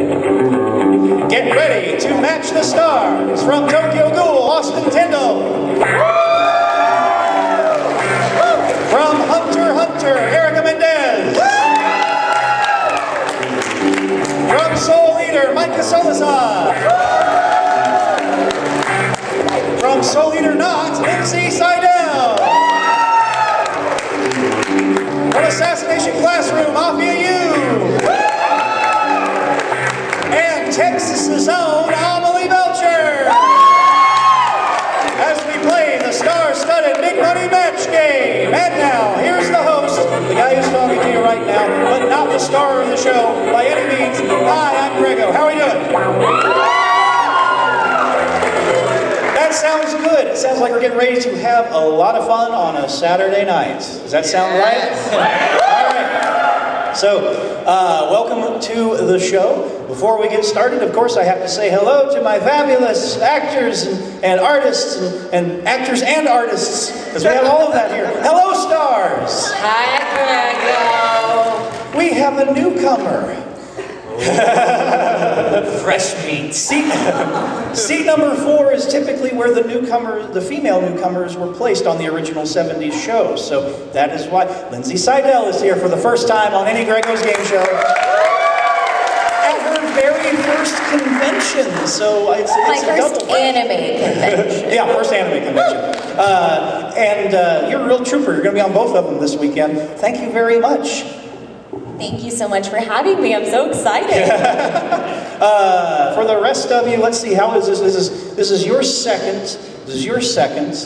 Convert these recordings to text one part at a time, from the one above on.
Get ready to match the stars from Tokyo Ghoul, Austin Tindle. From Hunter Hunter, Erica Mendez. From Soul Eater, Micah Solusod. From Soul Eater Not, Lindsay, Seidel. From Assassination Classroom, Apphia. And Texas' own Amelie, Belcher. As we play the star-studded Big Money Match Game. And now, here's the host, the guy who's talking to you right now, but not the star of the show by any means. Hi, I'm Greggo. How are you doing? That sounds good. It sounds like we're getting ready to have a lot of fun on a Saturday night. Does that sound right? All right. So, welcome to the show. Before we get started, of course, I have to say hello to my fabulous actors and artists and actors and artists, because we have all of that here. Hello, stars. Hi, Greggo. We have a newcomer. Fresh meat. Seat number 4 is typically where the female newcomers were placed on the original 70s show. So that is why Lindsay Seidel is here for the first time on any Greggo's Game Show. At her very first convention. So it's My a first double anime convention. Yeah, first anime convention. And you're a real trooper. You're going to be on both of them this weekend. Thank you very much. Thank you so much for having me. I'm so excited. For the rest of you, let's see, how is this? This is your second. This is your second.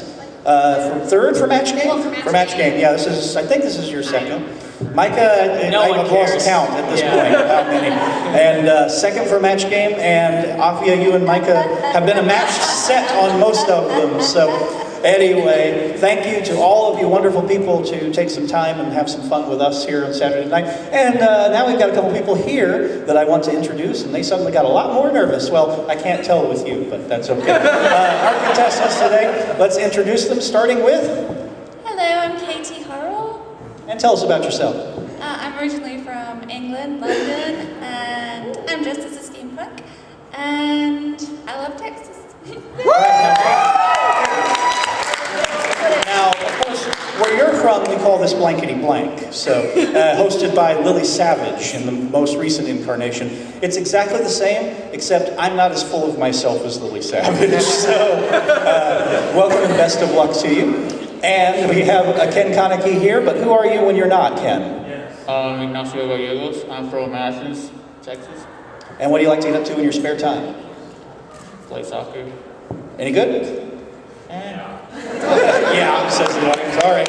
Third for match game? For match game, yeah. I think this is your second. Micah, I've lost count at this point. How many? And second for match game. And Apphia, you and Micah have been a matched set on most of them. So. Anyway, thank you to all of you wonderful people to take some time and have some fun with us here on Saturday night. And now we've got a couple people here that I want to introduce, and they suddenly got a lot more nervous. Well, I can't tell with you, but that's okay. Our contestants today, let's introduce them, starting with... Hello, I'm Katie Horrell. And tell us about yourself. I'm originally from England, London, and I'm dressed as a steampunk, and I love Texas. Now, of course, where you're from, we call this blankety blank. So, hosted by Lily Savage in the most recent incarnation. It's exactly the same, except I'm not as full of myself as Lily Savage. So, welcome and best of luck to you. And we have Ken Kaneki here, but who are you when you're not, Ken? Ignacio Gallegos. I'm from Athens, Texas. And what do you like to get up to in your spare time? Play soccer. Any good? Yeah, says the audience. All right.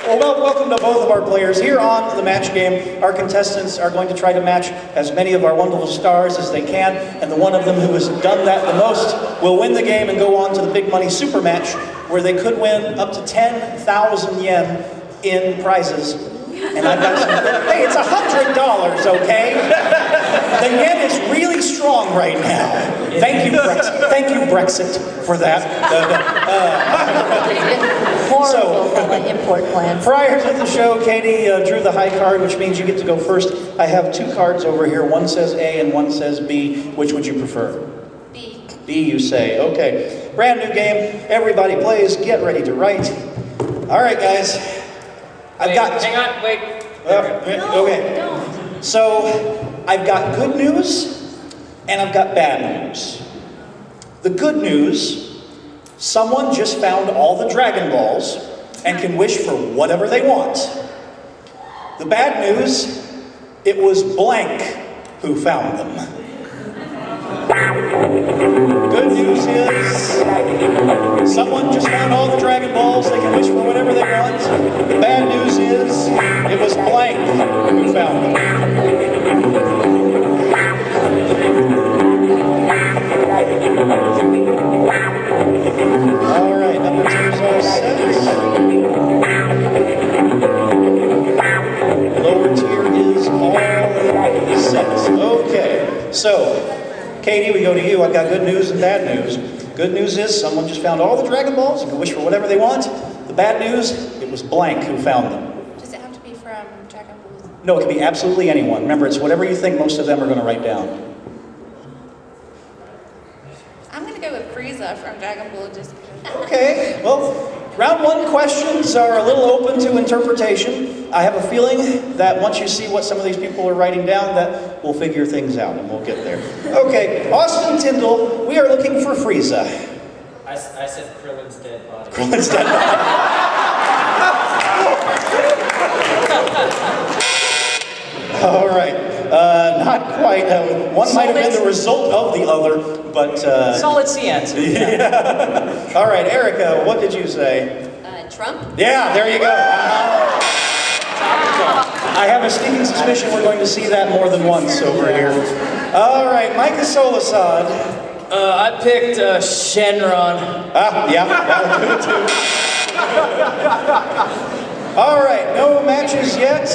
Well, welcome to both of our players. Here on the match game, our contestants are going to try to match as many of our wonderful stars as they can, and the one of them who has done that the most will win the game and go on to the big money super match, where they could win up to 10,000 yen in prizes. And I've got some, hey, it's $100, okay? The yen is really strong right now. Thank you, Brexit. Thank you, Brexit, for that. Horrible import plans. Prior to the show, Katie drew the high card, which means you get to go first. I have 2 cards over here. One says A and one says B. Which would you prefer? B. B, you say. Okay. Brand new game. Everybody plays. Get ready to write. All right, guys. Hang on, wait. Okay. Don't. So, I've got good news, and I've got bad news. The good news, someone just found all the Dragon Balls and can wish for whatever they want. The bad news, it was blank who found them. Good news is, someone just found all the Dragon Balls, they can wish for whatever they want. The bad news is, it was blank who found them. All right, number 2 is all set. Lower tier is all set. Okay, so, Katie, we go to you. I've got good news and bad news. Good news is someone just found all the Dragon Balls and can wish for whatever they want. The bad news, it was blank who found them. Does it have to be from Dragon Balls? No, it can be absolutely anyone. Remember, it's whatever you think most of them are going to write down. I'm gonna go with Frieza from Dragon Ball just because. Okay, well, round one questions are a little open to interpretation. I have a feeling that once you see what some of these people are writing down, that we'll figure things out and we'll get there. Okay, Austin Tindle, we are looking for Frieza. I said Krillin's dead body. Krillin's dead body. All right, not quite. One might have been the result of the other, but... Solid C answer. Yeah. All right, Erica, what did you say? Trump? Yeah, there you go. I have a sneaking suspicion we're going to see that more than once over here. All right, Micah Solusod. I picked Shenron. Yeah, that'll do it too. All right, no matches yet.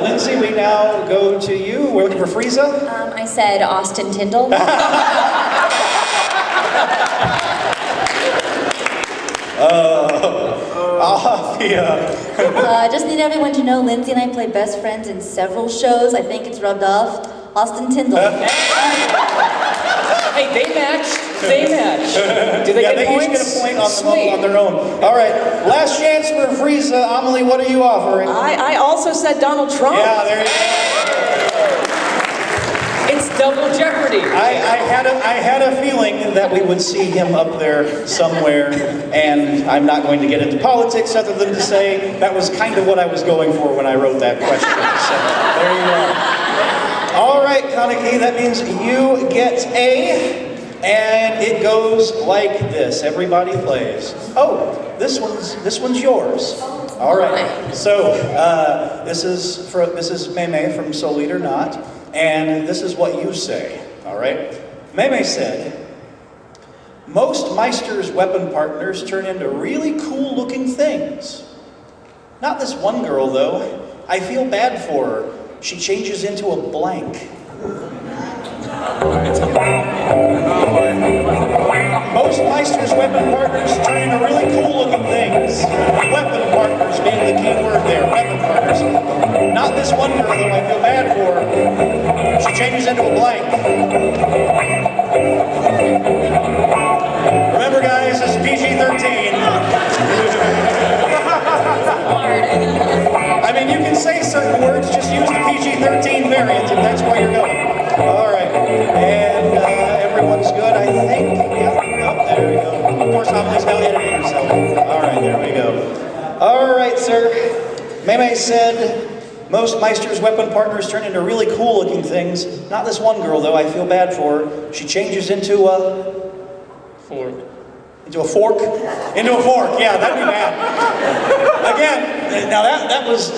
Lindsay, we now go to you. We're looking for Frieza. I said Austin Tindle. Apphia. Just need everyone to know Lindsay and I play best friends in several shows. I think it's rubbed off. Austin Tindle. Hey, they match. They match. Do they Yeah, get they points? each get a point on, Sweet. on their own. All right, last chance for Frieza. Amelie, what are you offering? I also said Donald Trump. Yeah, there you go. It's double jeopardy. I had a feeling that we would see him up there somewhere, and I'm not going to get into politics other than to say that was kind of what I was going for when I wrote that question. So there you go. All right, Kaneki, that means you get A, and it goes like this. Everybody plays. Oh, this one's yours. All right. So this is Meme from Soul Eater Not. And this is what you say, all right? Meme said, most Meister's weapon partners turn into really cool-looking things. Not this one girl, though. I feel bad for her. She changes into a blank. Most Meister's weapon partners turn into really cool-looking things. Weapon partners being the key word there. Weapon partners. Not this one girl, though. I feel bad for her. She changes into a blank. Remember, guys, this is PG-13. I mean, you can say certain words, just use the PG-13 variant if that's where you're going. All right, and everyone's good, I think. Yep, there we go. Of course, Amelie's now editing herself. All right, there we go. All right, sir. Meme said, most Meister's weapon partners turn into really cool-looking things. Not this one girl, though. I feel bad for her. She changes into a... Fork. Into a fork? Into a fork, yeah, that'd be bad. Again, now that was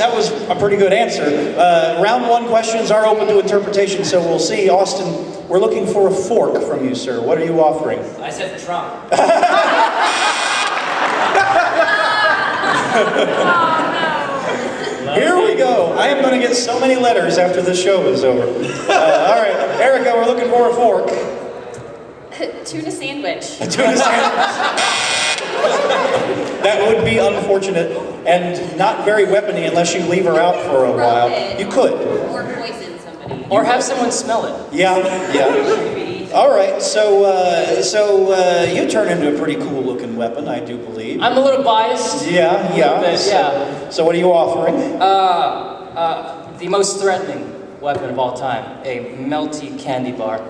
a pretty good answer. Round one questions are open to interpretation, so we'll see. Austin, we're looking for a fork from you, sir. What are you offering? I said Trump. Here we go. I am going to get so many letters after this show is over. All right, Erica, we're looking for a fork. Tuna sandwich. A tuna sandwich. That would be unfortunate and not very weapony unless you leave her out for a while. You could. Or poison somebody. Or have someone smell it. Yeah. All right, so you turn into a pretty cool-looking weapon, I do believe. I'm a little biased. Yeah. Yeah. So what are you offering? The most threatening weapon of all time, a melty candy bar.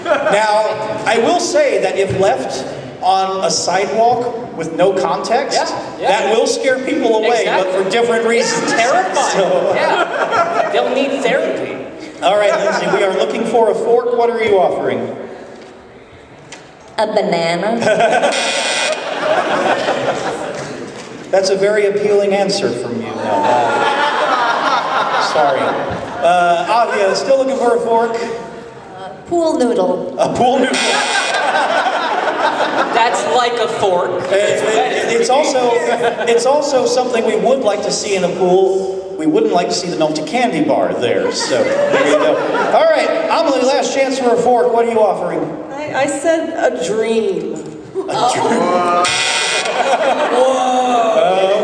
Now, I will say that if left on a sidewalk with no context, that will scare people away, but for different reasons. Terrifying. So, Yeah. They'll need therapy. all right, Lindsay, we are looking for a fork. What are you offering? A banana. That's a very appealing answer from you. No, sorry. Apphia, still looking for a fork? Pool noodle. A pool noodle. That's like a fork. It's also something we would like to see in a pool. We wouldn't like to see the melty candy bar there. So there you go. All right, Amelie, last chance for a fork. What are you offering? I said a dream. Whoa.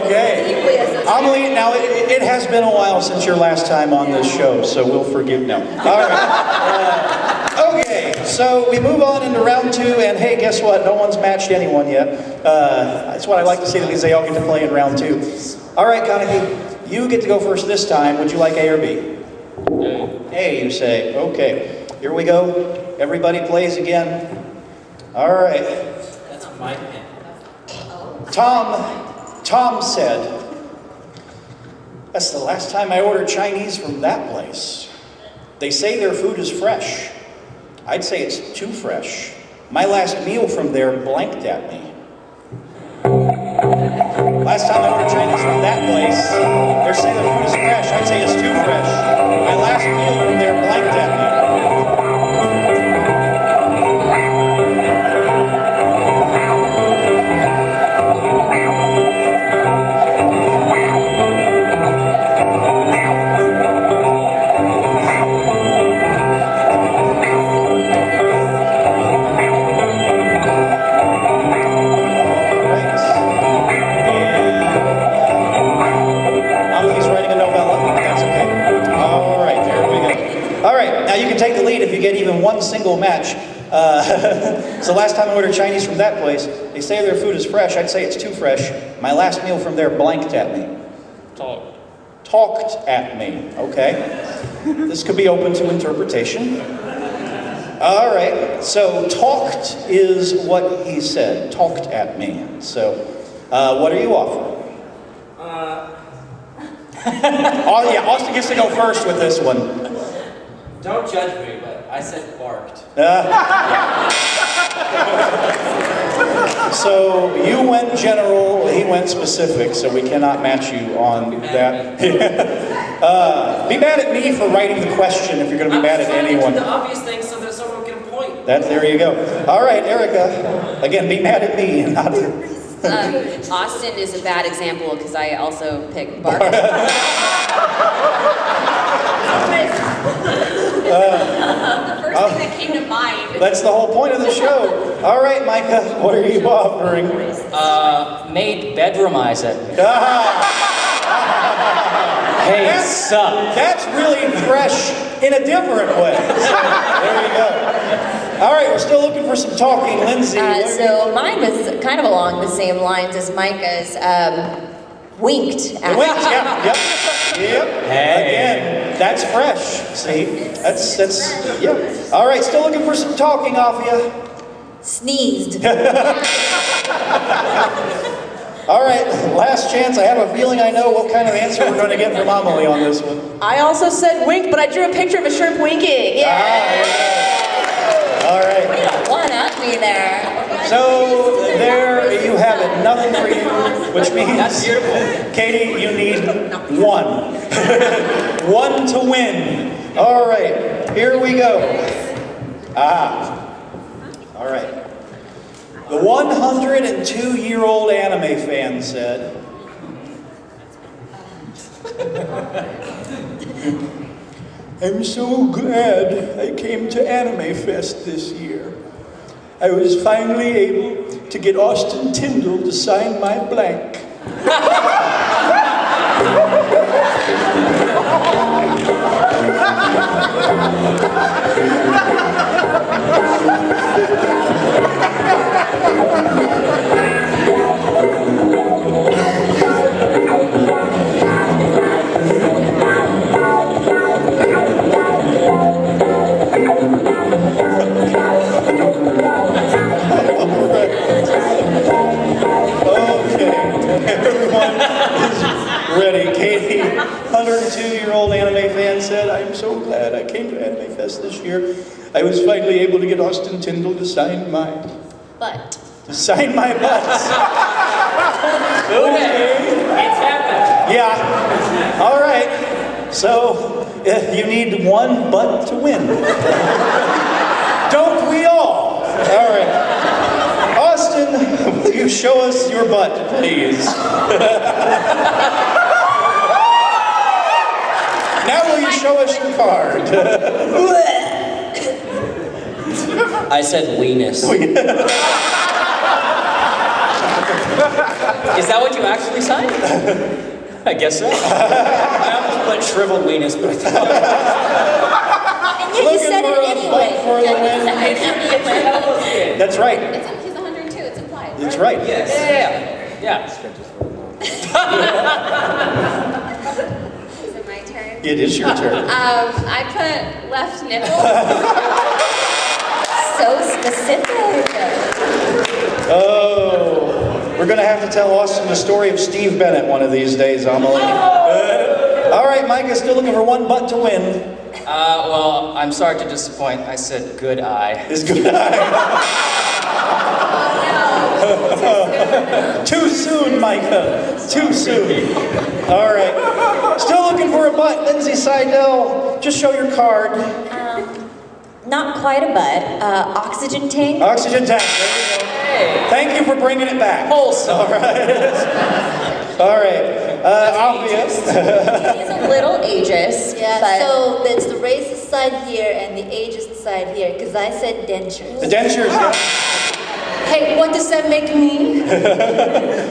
Okay. Amelie, now it has been a while since your last time on this show, so we'll forgive now. All right. So we move on into round 2, and hey, guess what? No one's matched anyone yet. That's what I like to see, because they all get to play in round 2. All right, Kaneki, you get to go first this time. Would you like A or B? A, you say. Okay, here we go. Everybody plays again. All right. That's my pen. Tom said, that's the last time I ordered Chinese from that place. They say their food is fresh. I'd say it's too fresh. My last meal from there blanked at me. Last time I ordered Chinese from that place, they say their food is fresh. I'd say it's too fresh. My last meal from there blanked at me. Take the lead if you get even one single match. So last time I ordered Chinese from that place, they say their food is fresh. I'd say it's too fresh. My last meal from there blanked at me. Talked at me. Okay. This could be open to interpretation. All right. So talked is what he said. Talked at me. So what are you offering? Oh yeah, Austin gets to go first with this one. Don't judge me, but I said barked. So you went general, he went specific, so we cannot match you on that. Be mad at me for writing the question if you're going to be mad at anyone. The obvious thing so that someone can point. There you go. All right, Erica. Again, be mad at me. Not Austin is a bad example because I also picked bark. The first thing that came to mind. That's the whole point of the show. All right, Micah, what are you offering? Made bedroomize it. Hey, sup? That's really fresh in a different way. There you go. All right, we're still looking for some talking. Lindsay. So mine was kind of along the same lines as Micah's. Winked at Winked, yep. Hey. Again, that's fresh. See, that's yeah. All right, still looking for some talking, Apphia. Sneezed. All right, last chance. I have a feeling I know what kind of answer we're going to get from Amelie on this one. I also said wink, but I drew a picture of a shrimp winking. Yeah. All right. Way to one up me there. So there you have it. Nothing for you, which means That's beautiful. Katie, you need 1. 1 to win. All right, here we go. All right. The 102-year-old anime fan said, I'm so glad I came to AnimeFEST this year. I was finally able to get Austin Tindle to sign my blank. Ready. Katie, 102-year-old anime fan, said, I'm so glad I came to AnimeFEST this year. I was finally able to get Austin Tindle to sign my But To sign my butt. Okay. It's happened. Yeah. All right. So you need one butt to win. Don't we all? All right. Austin, will you show us your butt, please? Now will you show us your card? I said weenus. Is that what you actually signed? I guess so. I almost put shriveled weenus, but I thought... you Looking said for it a anyway. butt for the win. That's right. He's 102, it's implied. That's right. Yeah. Is it my turn? It is your turn. I put left nipple. So specific. Oh, we're going to have to tell Austin the story of Steve Bennett one of these days, Amelie. All right, Micah, still looking for one butt to win. Well, I'm sorry to disappoint. I said good eye. Is good. Too soon, Micah. Too soon. All right. Still looking for a butt. Lindsay, Seidel, just show your card. Not quite a butt. Oxygen tank. Oxygen tank. There you go. Hey. Thank you for bringing it back. Wholesome. All right. All right. Obvious. He's a little ageist. Yeah, but so that's the racist side here and the ageist side here, because I said dentures. The dentures. Yeah. Hey, what does that make me?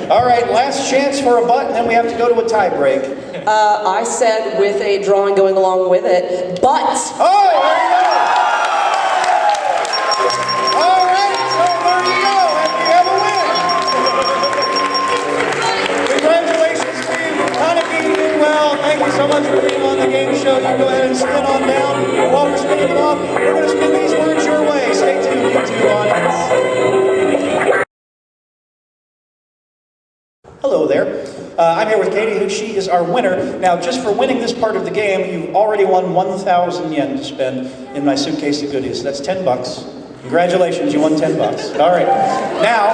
All right. Last chance for a butt, and then we have to go to a tie break. I said with a drawing going along with it, but Oh, there you go. All right, so there you go, and we have a win. Congratulations, Steve. You kind of beat it well. Thank you so much for being on the game show. You go ahead and spin on down. While we're spinning them off, we're going to spin these words your way. Stay tuned, YouTube audience. Hello there. I'm here with Katie, who she is our winner. Now, just for winning this part of the game, you've already won 1,000 yen to spend in my suitcase of goodies. That's $10. Congratulations, you won $10. All right. Now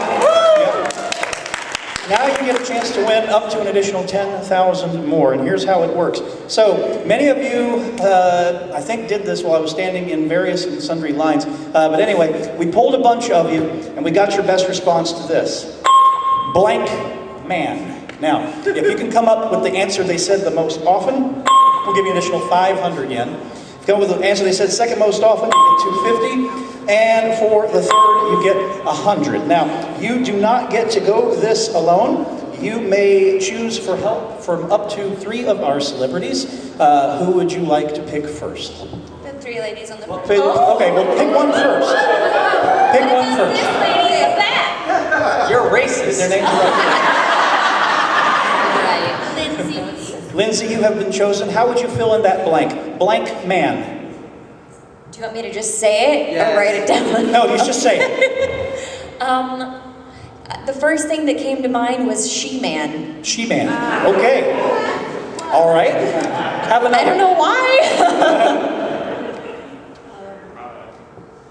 you get a chance to win up to an additional 10,000 more, and here's how it works. So, many of you, I think, did this while I was standing in various and sundry lines. But anyway, we pulled a bunch of you, and we got your best response to this. Blank man. Now, if you can come up with the answer they said the most often, we'll give you an additional 500 yen. If you come up with the answer they said second most often, you get 250. And for the third, you get 100. Now, you do not get to go this alone. You may choose for help from up to 3 of our celebrities. Who would you like to pick first? The 3 ladies on the front. Okay, well, pick one first. Pick one first. This lady is that. You're racist. Their names are right. Lindsay. Lindsay, you have been chosen. How would you fill in that blank? Blank man. do you want me to just say it or write it down? No, you just say it. The first thing that came to mind was She-Man. She-Man. Okay. All right. Have another. I don't know why.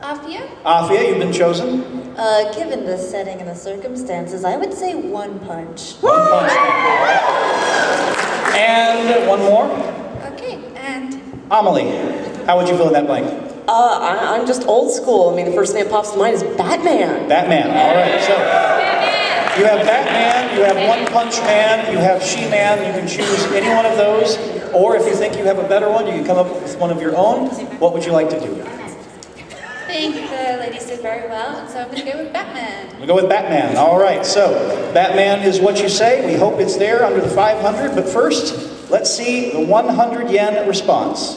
Apphia? Apphia, you've been chosen. Given the setting and the circumstances, I would say one punch. One punch. All right. And one more. Okay, and Amelie, how would you fill in that blank? I'm just old school. I mean, the first thing that pops to mind is Batman. Batman. All right. So you have Batman, you have One Punch Man, you have She-Man. You can choose any one of those. Or if you think you have a better one, you can come up with one of your own. What would you like to do? I think the ladies did very well, and so I'm going to go with Batman. We'll go with Batman. All right. So Batman is what you say. We hope it's there under the 500. But first, let's see the 100 yen response.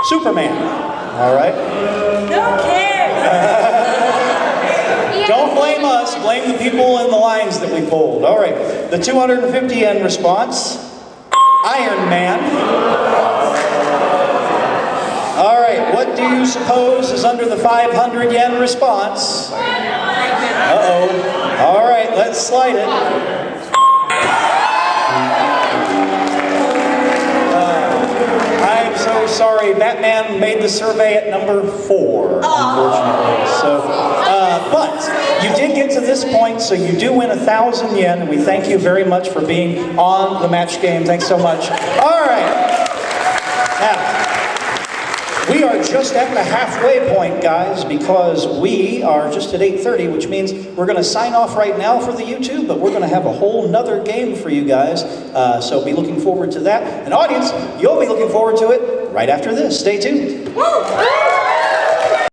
Superman. All right. No cares. Don't blame us. Blame the people in the lines that we pulled. All right. The 250 yen response. Iron Man. All right. What do you suppose is under the 500 yen response? Uh-oh. All right. Let's slide it. I'm so sorry. Batman made the survey at number 4, unfortunately. So, but you did get to this point, so you do win 1,000 yen, and we thank you very much for being on the match game. Thanks so much. All right. Now, we are just at the halfway point, guys, because we are just at 8:30, which means we're going to sign off right now for the YouTube, but we're going to have a whole nother game for you guys. So be looking forward to that. And audience, you'll be looking forward to it right after this. Stay tuned. Woo!